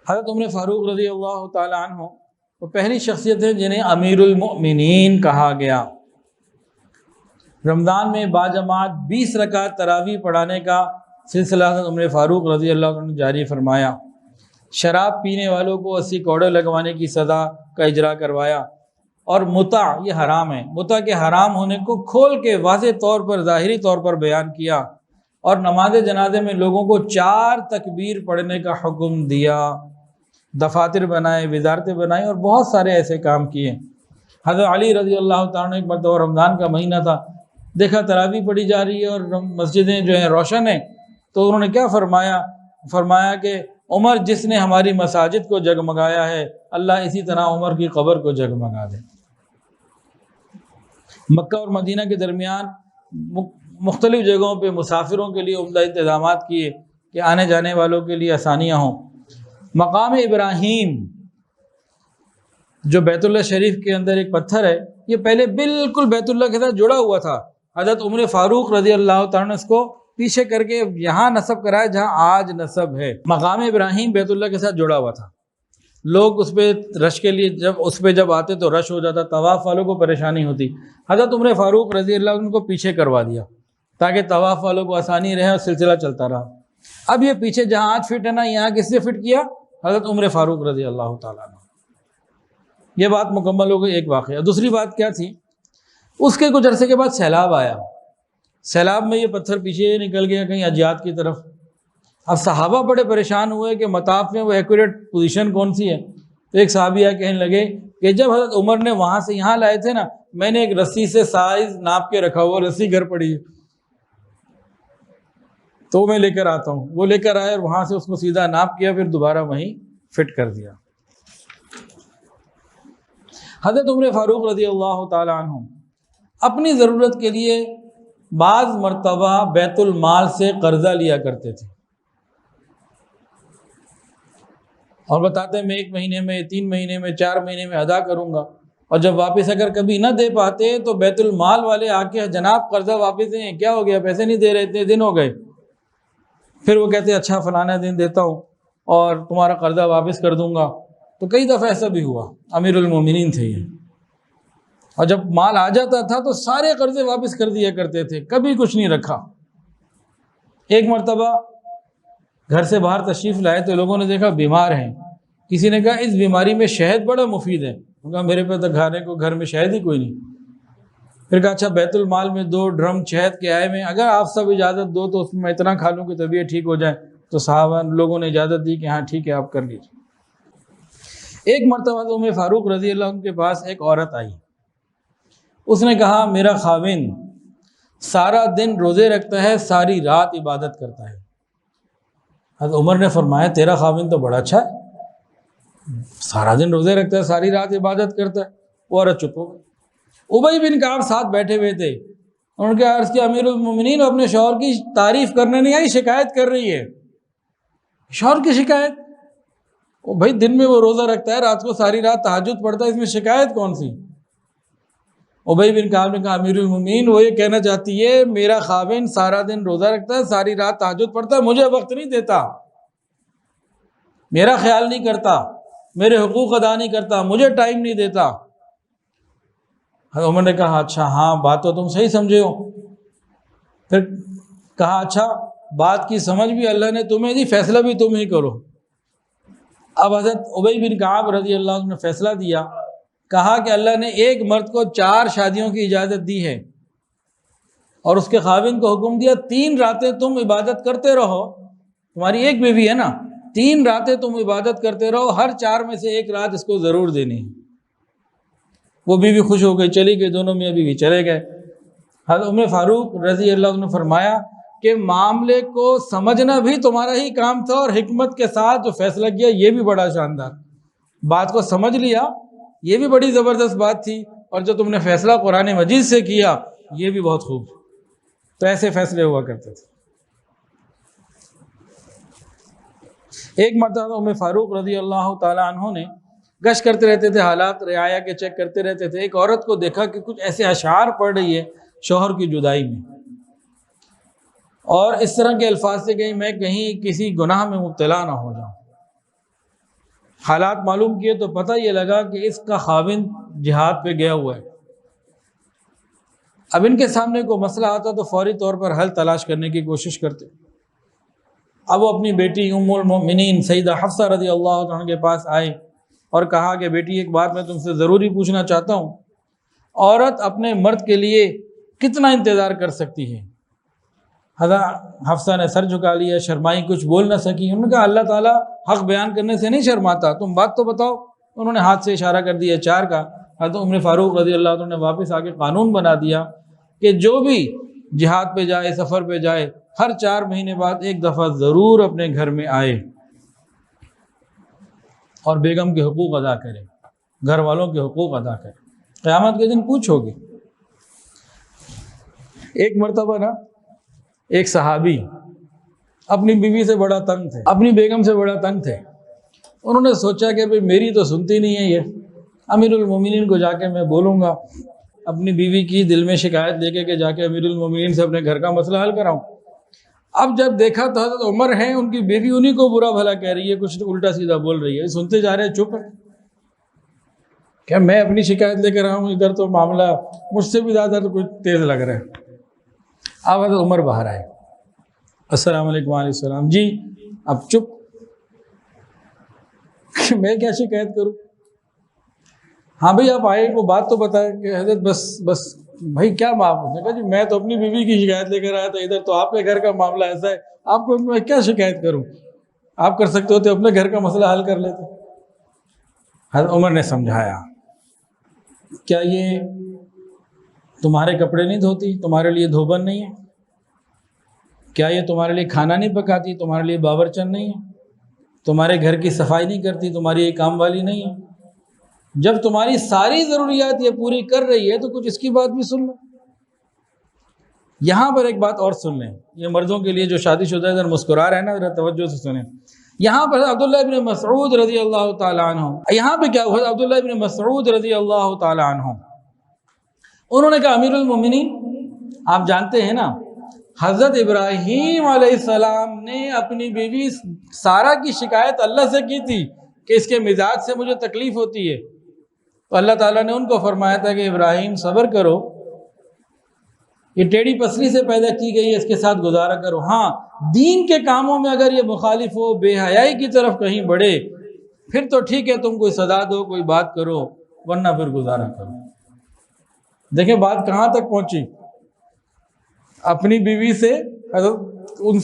حضرت عمر فاروق رضی اللہ تعالیٰ عنہ وہ پہلی شخصیت ہے جنہیں امیر المؤمنین کہا گیا۔ رمضان میں باجماعت 20 رکعت تراویح پڑھانے کا سلسلہ حضرت عمر فاروق رضی اللہ عنہ نے جاری فرمایا۔ شراب پینے والوں کو 80 کوڑے لگوانے کی سزا کا اجرا کروایا، اور متع یہ حرام ہے، متع کے حرام ہونے کو کھول کے واضح طور پر ظاہری طور پر بیان کیا، اور نماز جنازے میں لوگوں کو 4 تکبیر پڑھنے کا حکم دیا، دفاتر بنائے، وزارتیں بنائیں، اور بہت سارے ایسے کام کیے۔ حضرت علی رضی اللہ تعالیٰ عنہ ایک مرتبہ رمضان کا مہینہ تھا، دیکھا تراویح پڑھی جا رہی ہے اور مسجدیں جو ہیں روشن ہیں، تو انہوں نے کیا فرمایا کہ عمر جس نے ہماری مساجد کو جگمگایا ہے، اللہ اسی طرح عمر کی قبر کو جگمگا دے۔ مکہ اور مدینہ کے درمیان مختلف جگہوں پہ مسافروں کے لیے عمدہ انتظامات کیے کہ آنے جانے والوں کے لیے آسانیاں ہوں۔ مقام ابراہیم جو بیت اللہ شریف کے اندر ایک پتھر ہے، یہ پہلے بالکل بیت اللہ کے ساتھ جڑا ہوا تھا۔ حضرت عمر فاروق رضی اللہ تعالیٰ نے اس کو پیچھے کر کے یہاں نصب کرایا جہاں آج نصب ہے۔ مقام ابراہیم بیت اللہ کے ساتھ جڑا ہوا تھا، لوگ اس پہ رش کے لیے جب آتے تو رش ہو جاتا، طواف والوں کو پریشانی ہوتی۔ حضرت عمر فاروق رضی اللہ عنہ کو پیچھے کروا دیا تاکہ طواف والوں کو آسانی رہے، اور سلسلہ چلتا رہا۔ اب یہ پیچھے جہاں آج فٹ ہے نا، یہاں کس نے فٹ کیا؟ حضرت عمر فاروق رضی اللہ تعالیٰ عنہ۔ یہ بات مکمل ہو گئی، ایک واقعہ۔ دوسری بات کیا تھی؟ اس کے کچھ عرصے کے بعد سیلاب آیا، سیلاب میں یہ پتھر پیچھے نکل گیا کہیں اجیاد کی طرف۔ اب صحابہ بڑے پریشان ہوئے کہ مطاف میں وہ ایکوریٹ پوزیشن کون سی ہے، تو ایک صحابی کہنے لگے کہ جب حضرت عمر نے وہاں سے یہاں لائے تھے نا، میں نے ایک رسی سے سائز ناپ کے رکھا ہوا، رسی گھر پڑی ہے تو میں لے کر آتا ہوں۔ وہ لے کر آئے اور وہاں سے اس کو سیدھا ناپ کیا، پھر دوبارہ وہیں فٹ کر دیا۔ حضرت عمر فاروق رضی اللہ تعالی عنہ اپنی ضرورت کے لیے بعض مرتبہ بیت المال سے قرضہ لیا کرتے تھے، اور بتاتے ہیں میں 1 مہینے میں، 3 مہینے میں، 4 مہینے میں ادا کروں گا، اور جب واپس اگر کبھی نہ دے پاتے تو بیت المال والے آ کے جناب قرضہ واپس دیں، کیا ہو گیا، پیسے نہیں دے رہے، اتنے دن ہو گئے۔ پھر وہ کہتے اچھا فلانا دن دیتا ہوں اور تمہارا قرضہ واپس کر دوں گا۔ تو کئی دفعہ ایسا بھی ہوا، امیر المومنین تھے یہ، اور جب مال آ جاتا تھا تو سارے قرضے واپس کر دیا کرتے تھے، کبھی کچھ نہیں رکھا۔ ایک مرتبہ گھر سے باہر تشریف لائے تو لوگوں نے دیکھا بیمار ہیں، کسی نے کہا اس بیماری میں شہد بڑا مفید ہے، کہا میرے پہ تو کھانے کو گھر میں شہد ہی کوئی نہیں۔ پھر کہا اچھا بیت المال میں 2 ڈرم شہد کے آئے میں، اگر آپ سب اجازت دو تو اس میں اتنا کھا لوں کہ طبیعت ٹھیک ہو جائے۔ تو صحابہ لوگوں نے اجازت دی کہ ہاں ٹھیک ہے، آپ کر لیجیے۔ ایک مرتبہ عمر فاروق رضی اللہ عنہ کے پاس ایک عورت آئی، اس نے کہا میرا خاوند سارا دن روزے رکھتا ہے، ساری رات عبادت کرتا ہے۔ حضرت عمر نے فرمایا تیرا خاوند تو بڑا اچھا ہے، سارا دن روزے رکھتا ہے، ساری رات عبادت کرتا ہے۔ وہ عورت چپ ہو گئی۔ ابی بن کعب ساتھ بیٹھے ہوئے تھے، انہوں نے کہا عرض کیا امیر المومنین اپنے شوہر کی تعریف کرنے نہیں آئی، شکایت کر رہی ہے۔ شوہر کی شکایت؟ وہ بھائی دن میں وہ روزہ رکھتا ہے، رات کو ساری رات تہجد پڑھتا ہے، اس میں شکایت کون سی؟ ابی بن کعب نے کہا امیر المومنین وہ یہ کہنا چاہتی ہے میرا خاوند سارا دن روزہ رکھتا ہے، ساری رات تہجد پڑھتا ہے، مجھے وقت نہیں دیتا، میرا خیال نہیں کرتا، میرے حقوق ادا نہیں کرتا، مجھے ٹائم نہیں دیتا۔ حضرت عمر نے کہا اچھا ہاں بات تو تم صحیح سمجھے ہو۔ پھر کہا اچھا بات کی سمجھ بھی اللہ نے تمہیں دی، فیصلہ بھی تم ہی کرو۔ اب حضرت ابی بن کعب رضی اللہ عنہ نے فیصلہ دیا، کہا کہ اللہ نے ایک مرد کو 4 شادیوں کی اجازت دی ہے، اور اس کے خاوند کو حکم دیا 3 راتیں تم عبادت کرتے رہو، تمہاری ایک بیوی ہے نا، 3 راتیں تم عبادت کرتے رہو، ہر 4 میں سے 1 رات اس کو ضرور دینی ہے۔ وہ بیوی خوش ہو گئی، چلی گئی، دونوں میاں بیوی چلے گئے۔ حضرت عمر فاروق رضی اللہ عنہ نے فرمایا کہ معاملے کو سمجھنا بھی تمہارا ہی کام تھا، اور حکمت کے ساتھ جو فیصلہ کیا یہ بھی بڑا شاندار، بات کو سمجھ لیا یہ بھی بڑی زبردست بات تھی، اور جو تم نے فیصلہ قرآن مجید سے کیا یہ بھی بہت خوب۔ تو ایسے فیصلے ہوا کرتے تھے۔ ایک مرتبہ عمر فاروق رضی اللہ تعالی عنہ نے گشت کرتے رہتے تھے، حالات رعایا کے چیک کرتے رہتے تھے۔ ایک عورت کو دیکھا کہ کچھ ایسے اشعار پڑھ رہی ہے شوہر کی جدائی میں، اور اس طرح کے الفاظ سے کہیں میں کہیں کسی گناہ میں مبتلا نہ ہو جاؤں۔ حالات معلوم کیے تو پتہ یہ لگا کہ اس کا خاوند جہاد پہ گیا ہوا ہے۔ اب ان کے سامنے کوئی مسئلہ آتا تو فوری طور پر حل تلاش کرنے کی کوشش کرتے۔ اب وہ اپنی بیٹی ام المؤمنین سیدہ حفصہ رضی اللہ عنہ کے پاس آئے اور کہا کہ بیٹی ایک بات میں تم سے ضروری پوچھنا چاہتا ہوں، عورت اپنے مرد کے لیے کتنا انتظار کر سکتی ہے؟ حضرت حفصہ نے سر جھکا لیا، شرمائی، کچھ بول نہ سکی۔ انہوں نے کہا اللہ تعالیٰ حق بیان کرنے سے نہیں شرماتا، تم بات تو بتاؤ۔ انہوں نے ہاتھ سے اشارہ کر دیا 4 کا۔ حضرت عمر فاروق رضی اللہ عنہ نے واپس آ کے قانون بنا دیا کہ جو بھی جہاد پہ جائے، سفر پہ جائے، ہر 4 مہینے بعد ایک دفعہ ضرور اپنے گھر میں آئے اور بیگم کے حقوق ادا کرے، گھر والوں کے حقوق ادا کرے۔ قیامت کے دن پوچھو گے۔ ایک مرتبہ نا ایک صحابی اپنی بیوی سے بڑا تنگ تھے، اپنی بیگم سے بڑا تنگ تھے۔ انہوں نے سوچا کہ بھئی میری تو سنتی نہیں ہے، یہ امیر المومنین کو جا کے میں بولوں گا، اپنی بیوی کی دل میں شکایت لے کے کہ جا کے امیر المومنین سے اپنے گھر کا مسئلہ حل کراؤں۔ اب جب دیکھا تو حضرت عمر ہیں، ان کی بیوی انہی کو برا بھلا کہہ رہی ہے، کچھ الٹا سیدھا بول رہی ہے، سنتے جا رہے ہیں، چپ ہے کہ میں اپنی شکایت لے کر آؤں، ادھر تو معاملہ مجھ سے بھی زیادہ تو کچھ تیز لگ رہا ہے۔ اب حضرت عمر باہر آئے، السلام علیکم وعلیکم السلام، جی اب چپ، میں کیا شکایت کروں؟ ہاں بھئی آپ آئے، کو بات تو بتائیں کہ حضرت بس بھائی کیا معاف؟ نے کہا جی میں تو اپنی بیوی کی شکایت لے کر آیا تھا، ادھر تو آپ کے گھر کا معاملہ ایسا ہے، آپ کو میں کیا شکایت کروں؟ آپ کر سکتے ہوتے اپنے گھر کا مسئلہ حل کر لیتے۔ حضرت عمر نے سمجھایا، کیا یہ تمہارے کپڑے نہیں دھوتی، تمہارے لیے دھوبن نہیں ہے؟ کیا یہ تمہارے لیے کھانا نہیں پکاتی، تمہارے لیے باورچن نہیں ہے؟ تمہارے گھر کی صفائی نہیں کرتی، تمہاری یہ کام والی نہیں ہے؟ جب تمہاری ساری ضروریات یہ پوری کر رہی ہے تو کچھ اس کی بات بھی سن لو۔ یہاں پر ایک بات اور سن لیں، یہ مردوں کے لیے جو شادی شدہ ادھر مسکرا رہے ہیں نا، ذرا توجہ سے سنیں۔ یہاں پر عبداللہ ابن مسعود رضی اللہ تعالیٰ عنہ، یہاں پہ کیا ہوا؟ عبداللہ ابن مسعود رضی اللہ تعالیٰ عنہ انہوں نے کہا امیر المومنین، آپ جانتے ہیں نا حضرت ابراہیم علیہ السلام نے اپنی بیوی سارہ کی شکایت اللہ سے کی تھی کہ اس کے مزاج سے مجھے تکلیف ہوتی ہے، تو اللہ تعالیٰ نے ان کو فرمایا تھا کہ ابراہیم صبر کرو، یہ ٹیڑھی پسلی سے پیدا کی گئی ہے، اس کے ساتھ گزارا کرو۔ ہاں دین کے کاموں میں اگر یہ مخالف ہو، بے حیائی کی طرف کہیں بڑھے، پھر تو ٹھیک ہے، تم کوئی سزا دو، کوئی بات کرو، ورنہ پھر گزارا کرو۔ دیکھیں بات کہاں تک پہنچی، اپنی بیوی سے ان